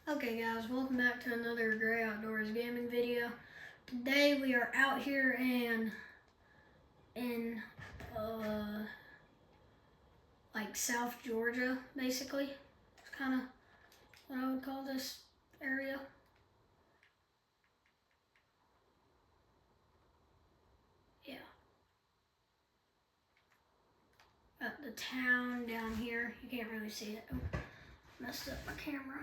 Okay guys, welcome back to another Gray Outdoors gaming video. Today we are out here in like South Georgia, basically. It's kind of what I would call this area. Yeah. Got the town down here. You can't really see it. Oh, messed up my camera.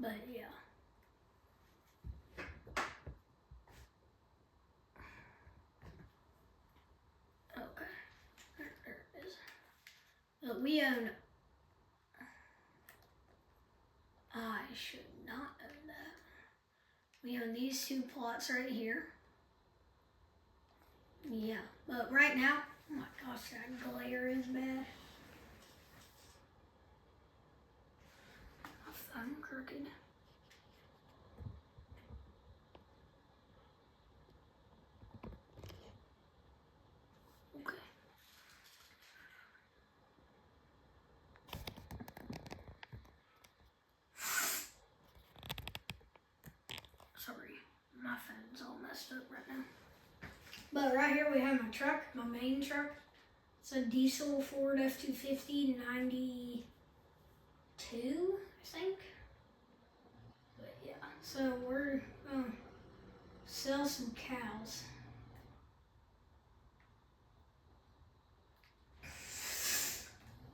But yeah. Okay. There it is. But we own. I should not own that. We own these two plots right here. Yeah, but right now, oh my gosh, that glare is bad. My phone crooked. Okay. Sorry, my phone's all messed up right now. But right here we have my truck, my main truck. It's a diesel Ford F-250 92, I think. But yeah, so we're gonna sell some cows.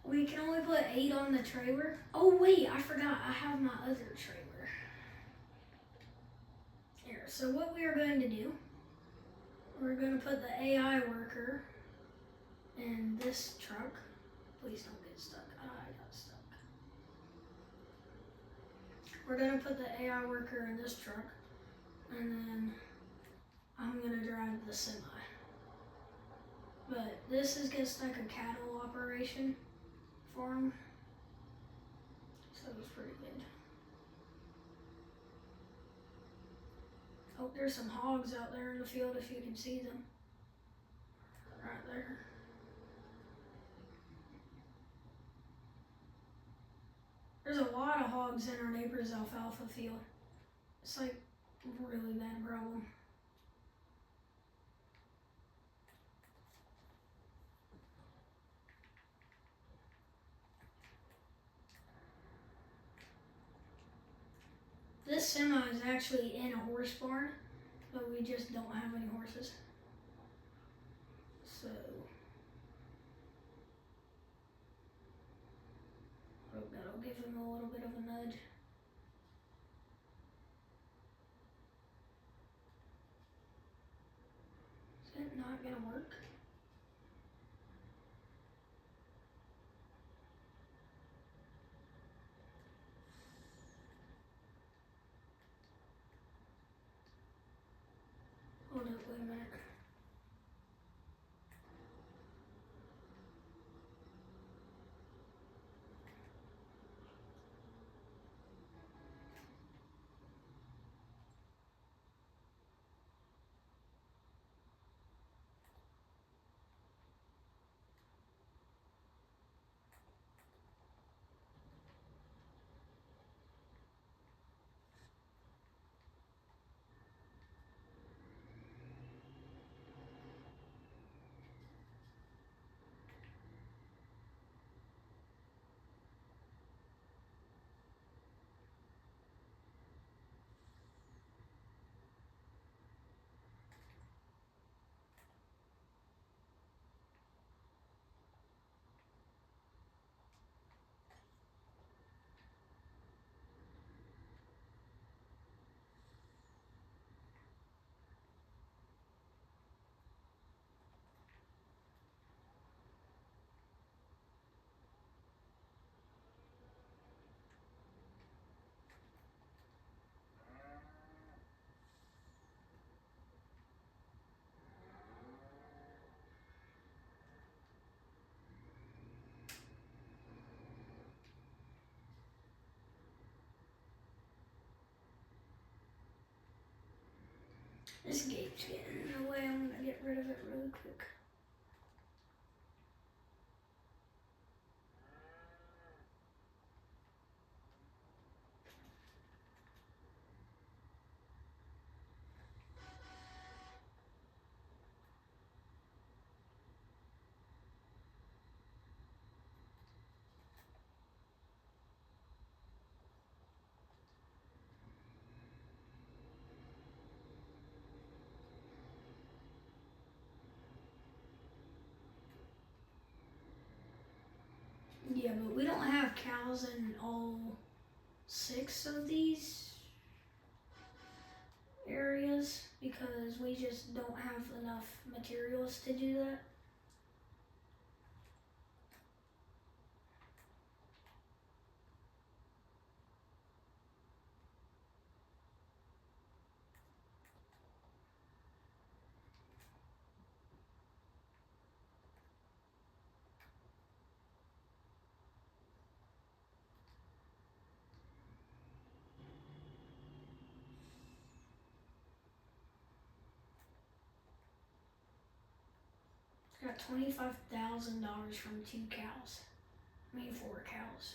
We can only put 8 on the trailer. Oh wait, I forgot, I have my other trailer. Here, so what we are going to do, we're going to put the AI worker in this truck. Please don't get stuck. I got stuck. We're going to put the AI worker in this truck, and then I'm going to drive the semi. But this is just like a cattle operation farm, so it's pretty good. Oh, there's some hogs out there in the field if you can see them. Right there. There's a lot of hogs in our neighbor's alfalfa field. It's like a really bad problem. This semi is actually in a horse barn, but we just don't have any horses. So, hope that'll give him a little bit of a nudge. Is it not gonna work? Hold up, wait a minute. This gate's getting in the way. I'm gonna get rid of it really quick. Yeah, but we don't have cows in all 6 of these areas because we just don't have enough materials to do that. Got $25,000 from 2 cows. I mean 4 cows.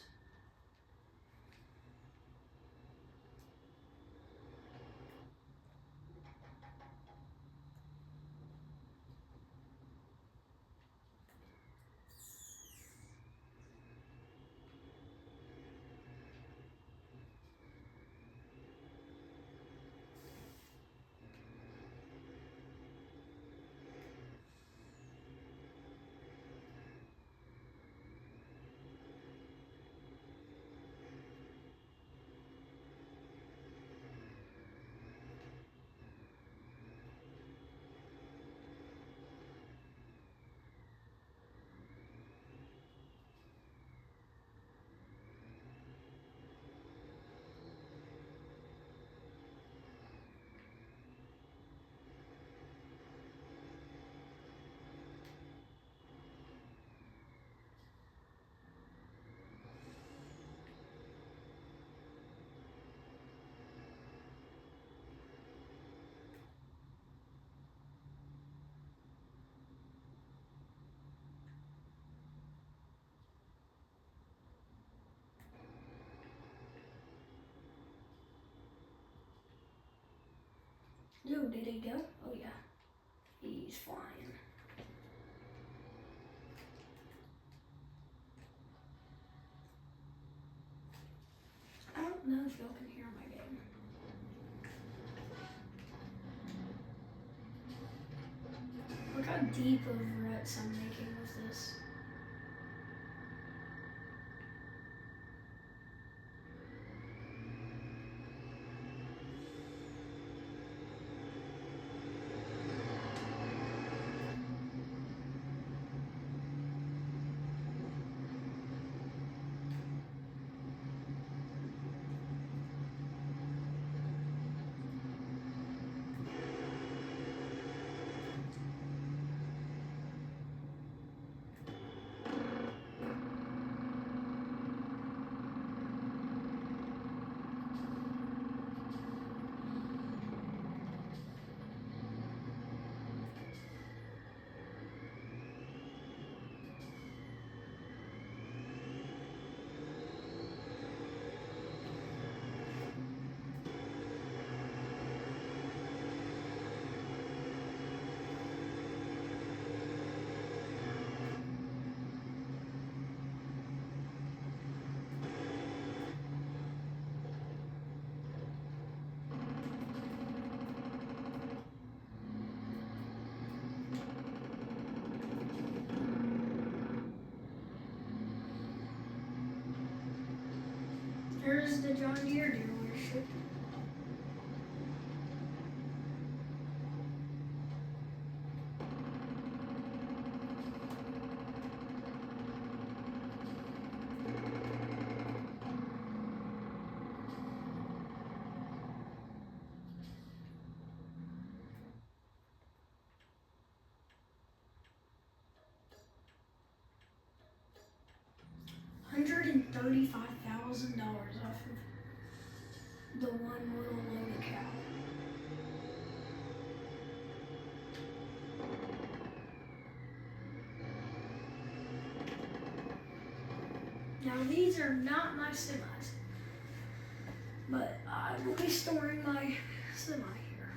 Yo, did he go? Oh yeah, he's flying. I don't know if y'all can hear my game. Look how deep of ruts I'm making with this. There's the John Deere dealership. $135,000 off of the one little loaded cow. Now these are not my semis, but I will be storing my semi here.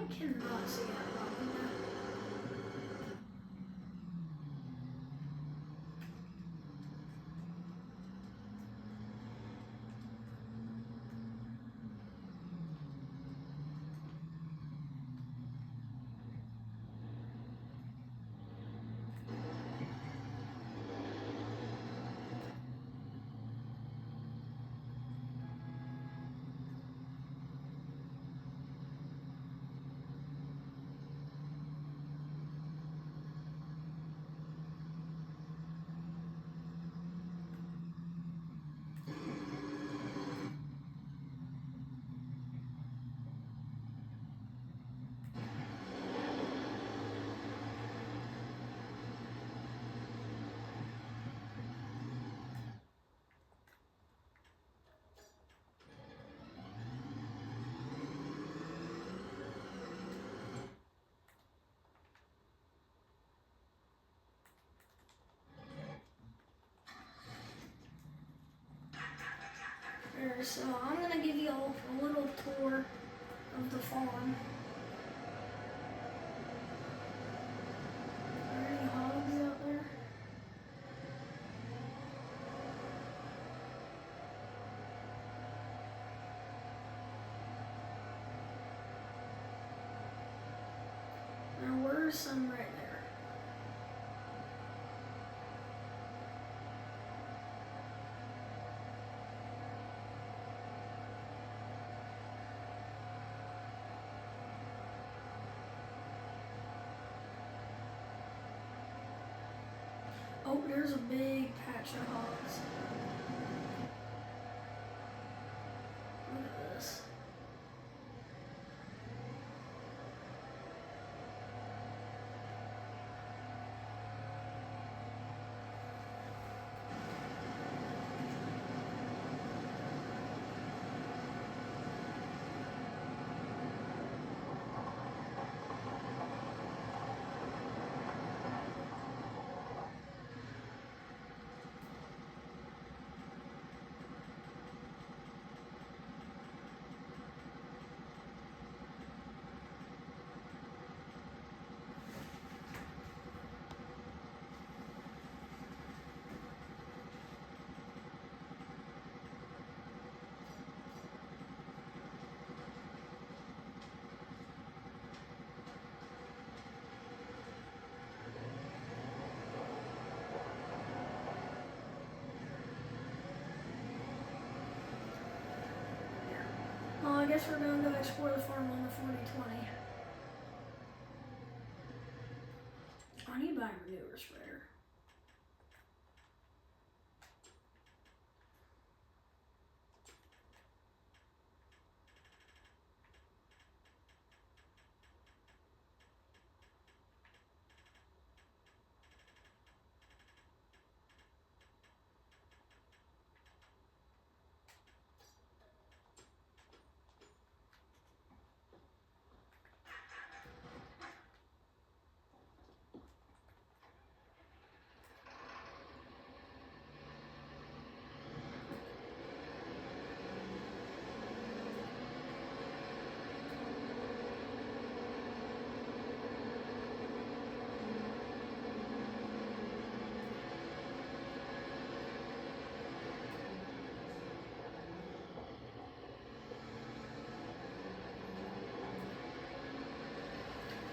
cannot see that properly. So I'm gonna give you all a little tour of the farm. Are there any hogs out there? There were some right there. Oh, there's a big patch of hogs. Look at this. Well, I guess we're gonna go explore the farm on the 4020. I need to buy a manure spreader.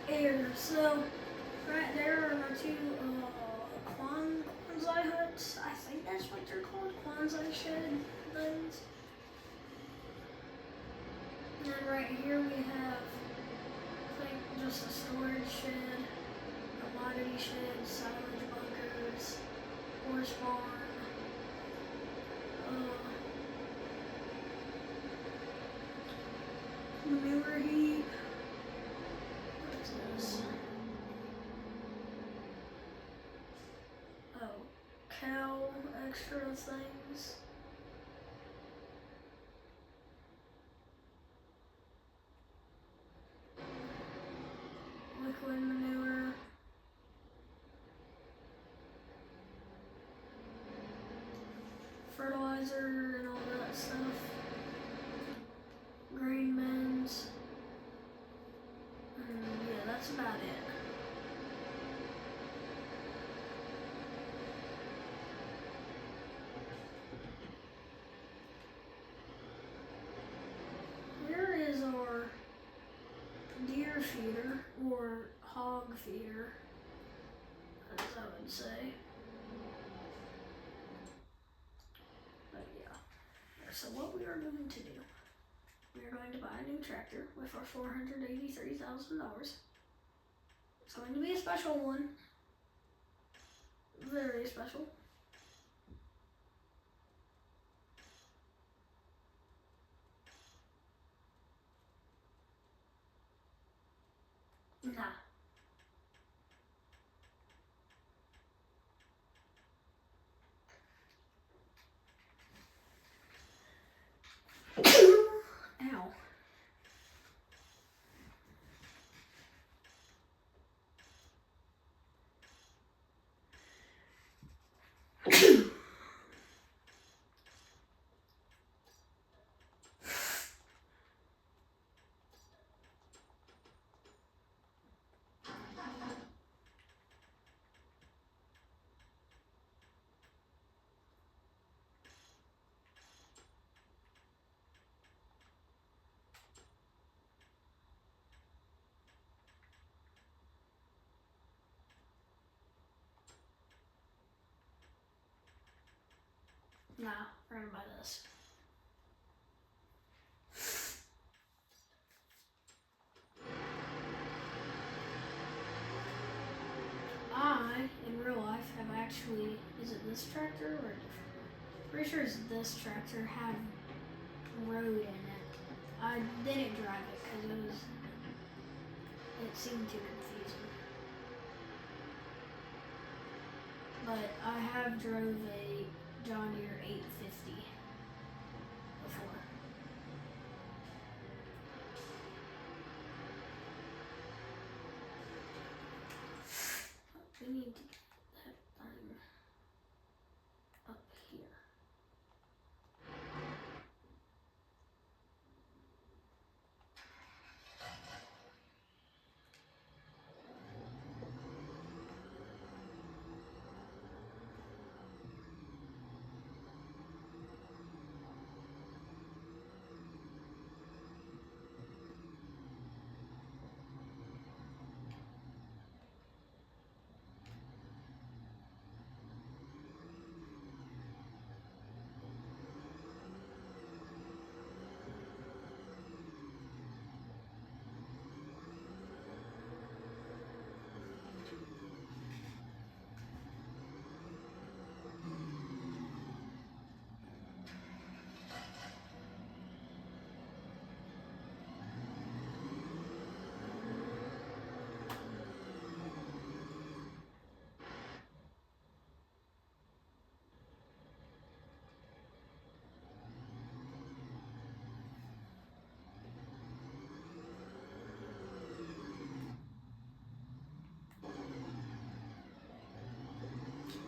Here, so right there are my two Kwanzaa huts. I think that's what they're called, Kwanzaa shed things. And then right here we have, I think, just a storage shed, commodity shed, silage bunkers, horse barn, manure heap. What is this? Oh, cow extra things. Liquid manure. Fertilizer and all that stuff. Grain bins. feeder, or hog feeder, as I would say. But yeah. So what we are going to do, we are going to buy a new tractor with our $483,000. It's going to be a special one. Very special. Nah. Ow. Nah, we're gonna buy this. I, in real life, have actually, is it this tractor or a different one? Pretty sure it's this tractor, have road in it. I didn't drive it because it seemed too confusing. But I have drove a John Deere 850 before. We need to get that thing up here.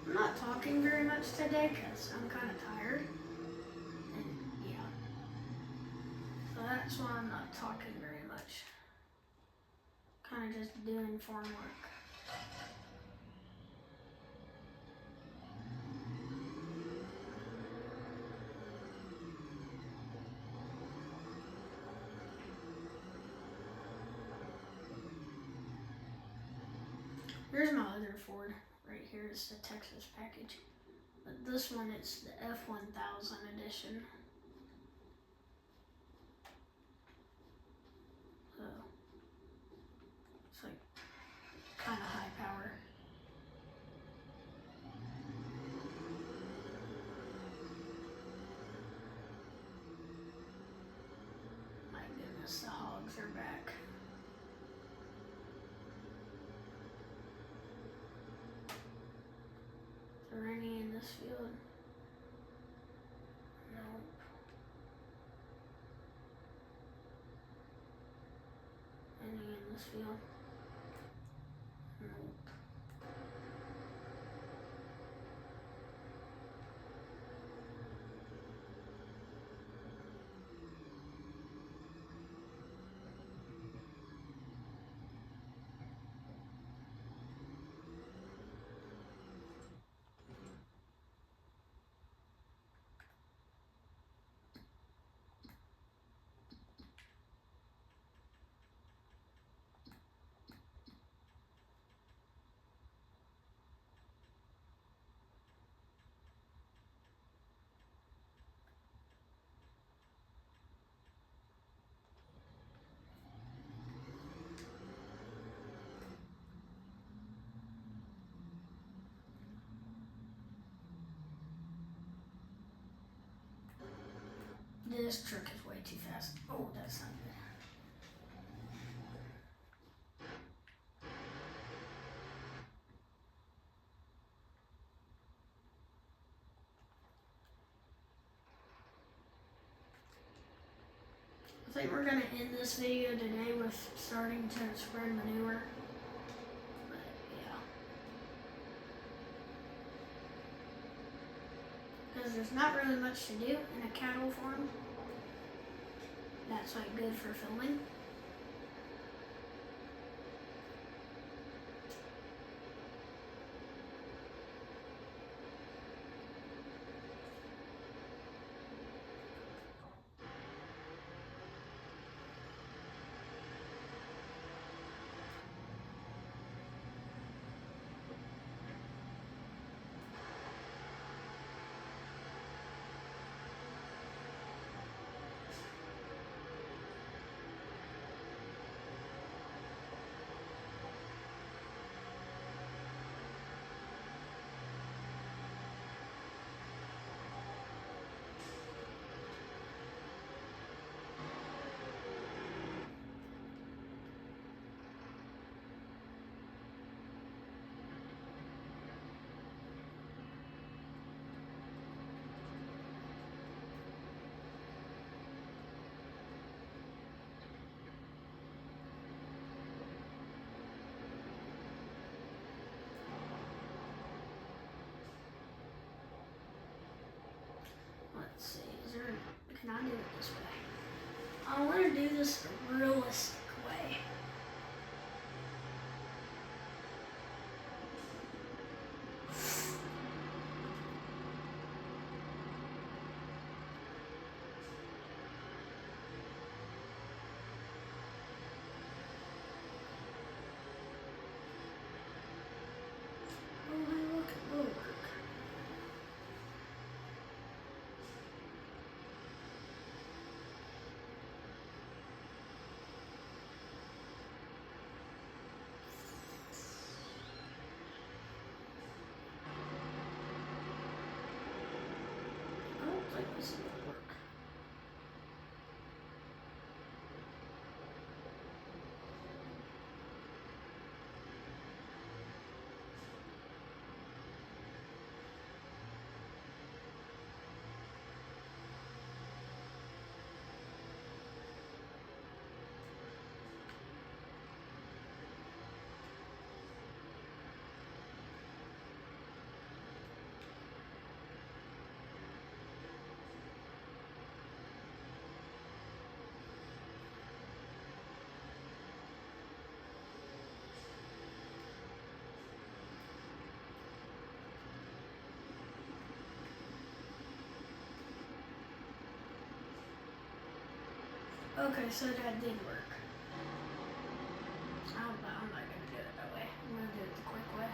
I'm not talking very much today because I'm kind of tired. And yeah. So that's why I'm not talking very much. Kind of just doing farm work. Here's my other Ford. Right here is the Texas package. But this one is the F1000 edition. So it's like kind of high power. My goodness, the hogs are back. Is there any in this field? Nope. Any in this field? Nope. this truck is way too fast. Oh, that's not good. I think we're gonna end this video today with starting to spread manure. But yeah. Because there's not really much to do in a cattle farm. That's like good for filming. Let's see, can I do it this way? I want to do this the realistic way. Oh, hey, look, it will work. I don't think this will work. Okay, so that did work. I'm not gonna do it that way. I'm gonna do it the quick way.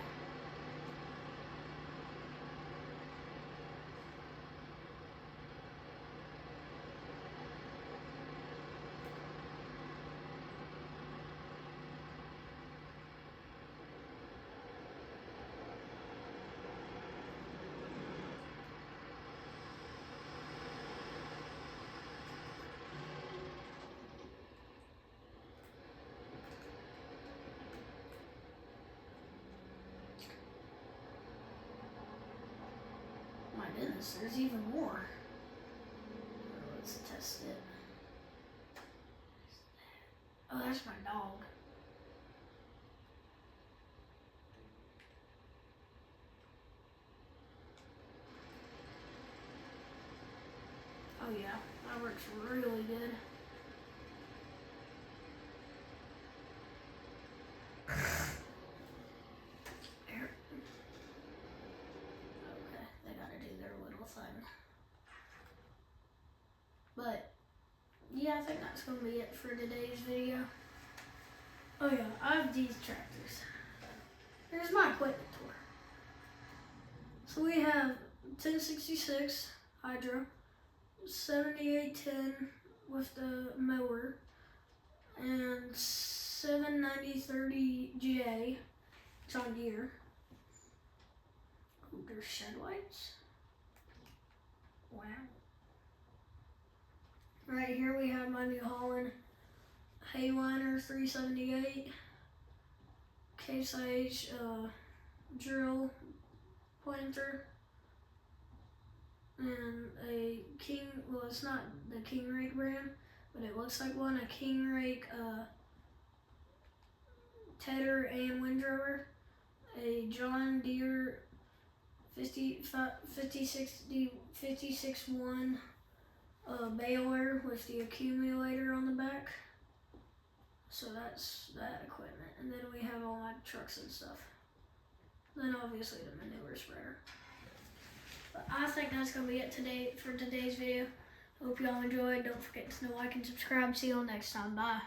My goodness, there's even more. Let's test it. Oh, that's my dog. Oh yeah, that works really good. There. Okay, they gotta do their little thing. But yeah, I think that's gonna be it for today's video. Oh yeah, I have these tractors. Here's my equipment tour. So we have 1066 Hydra, 7810 with the mower, and 79030J John Deere. Ooh, there's shed lights. Wow. Right here we have my New Holland Hayliner 378 Case IH drill planter, and a King, well it's not the King Rake brand, but it looks like one, a King Rake tedder and windrower, a John Deere 56-1 baler with the accumulator on the back. So that's that equipment. And then we have all my trucks and stuff. Then obviously the manure spreader. But I think that's going to be it today for today's video. Hope y'all enjoyed. Don't forget to like and subscribe. See y'all next time. Bye.